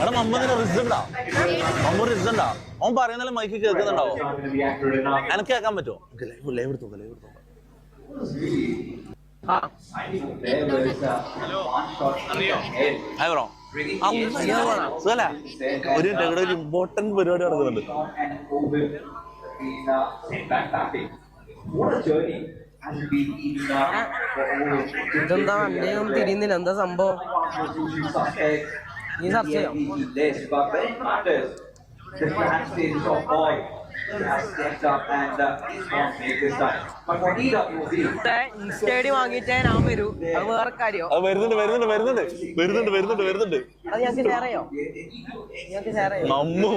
എടാ മമ്മതിന് റിസൾട്ടാ മമ്മ റിസൾട്ടാ അവൻ പറയുന്നാലും മൈക്ക് കേൾക്കുന്നുണ്ടാവോ എനിക്ക് കേൾക്കാൻ പറ്റുമോ ലൈവ് എടുത്തോ ഹായ് ബ്രോ സുഖല്ല ഒരു ഇമ്പോർട്ടന്റ് പരിപാടി നടക്കുന്നുണ്ട്. ഇതെന്താ വണ്ടിയൊന്നും തിരിയുന്നില്ല, എന്താ സംഭവം? നീ സെർച്ച് ചെയ്യാം. ഇൻസ്റ്റേഡി വാങ്ങിയിട്ടേ ഞാൻ വരൂ, അത് വേറെ കാര്യം. വരുന്നുണ്ട് അത് ഞങ്ങക്ക് ഷെയർ ചെയ്യോ? മമ്മു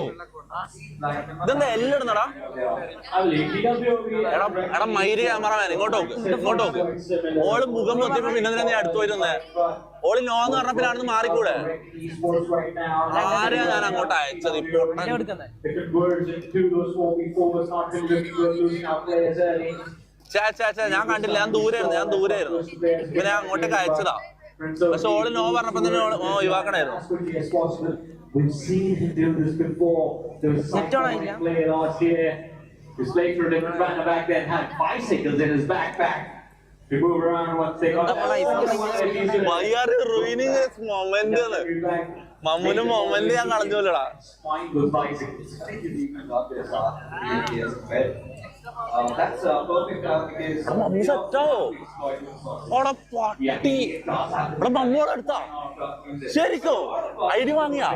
ഇതെന്താ എല്ലാം ഇടുന്നടാ. എടാ മൈര് ക്യാമറമാൻ ഇങ്ങോട്ട് നോക്ക്. ഓള് മുഖം നോക്കിയപ്പോ പിന്നെ നീ അടുത്ത് പോയിരുന്നേ. ഓള് നോന്ന് പറഞ്ഞപ്പിലാണെന്ന് മാറിക്കൂടെ? ആരെയാ ഞാൻ അങ്ങോട്ട് അയച്ചത്? ഞാൻ കണ്ടില്ല, ഞാൻ ദൂരായിരുന്നു. പിന്നെ ഞാൻ അങ്ങോട്ടേക്ക് അയച്ചതാ. പക്ഷെ ഓള് നോ പറഞ്ഞപ്പോ തന്നെ ഒഴിവാക്കണായിരുന്നു. We've seen him do this before. There was someone play last year. His late for a different runner back then had bicycles in his backpack to move around once they got ruining his moment. മമ്മുനും moment ഞാൻ കളഞ്ഞൂലടാ. Mummy സെറ്റാവോ? ഓടെ പട്ടി ഇവിടെ മമ്മോടെ അടുത്താ ശരിക്കോ ID വാങ്ങിയാ?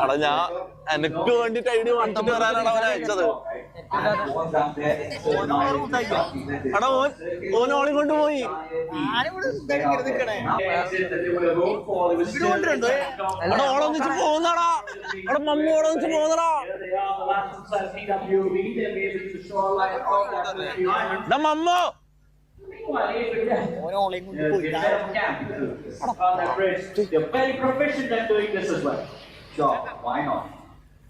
അടാ ഞാൻ എനക്ക് വേണ്ടിട്ട് ഐഡി വാങ്ങിച്ചിട്ട് വരാനാണ് അവനെ അയച്ചത്. എടാ ഓനോളി കൊണ്ടുപോയി. എടാ ഓളൊന്നിച്ച് പോകുന്നടാ. എടാ മമ്മി ഓളൊന്നിച്ച് പോകുന്നടാ. എടാ മമ്മോ They're very proficient at doing this as well. Sure, why not?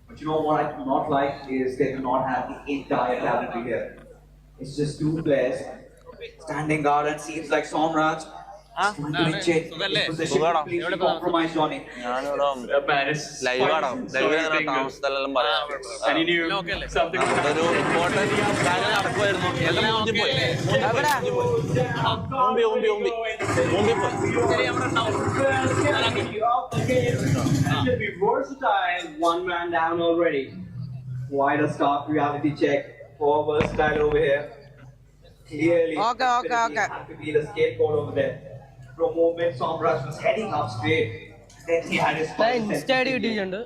But you know what I do not like is they do not have the entire cavalry here. It's just two players standing guard, and seems like Somraj compromised on it. Live കാണാം. താമസത്തിലെല്ലാം പറയാം. ഒരു important കാര്യം നടക്കുമായിരുന്നു. One man down already. Quite a stark reality check for Versatile over here. Clearly, have to be the scapegoat over there. From moment Somraj was heading up straight, then he had his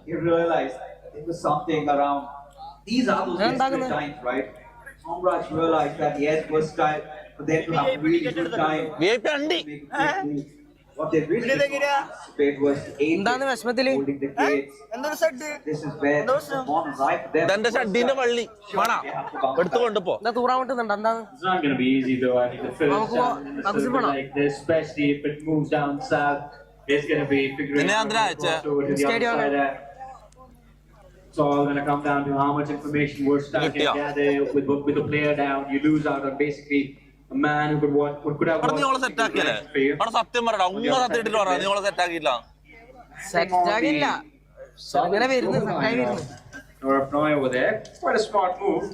he realized there was something around. These are those desperate times, right? Somraj realized that he has Versatile for them to have really good time. What they really anticipate was holding the gates. This is where on right there. തന്റെ ഷഡ്ഡിന്റെ വള്ളി വേണ എടുത്തു കൊണ്ടുപോ. It's not going to be easy though. I think the first like this, especially if it moves down south, it's going to be figuring out to the other side. It's all going to come down to how much information Versatile can gather with the player down. You lose out on basically a man who could have നീ ഓളെ set ആക്കിയല്ലേ? അവിടെ സത്യം പറയടാ, ഉമ്മ സത്യം ഇട്ടിട്ട് പറ. നീ ഓളെ set ആക്കിയില്ല. or over there. Quite a smart move.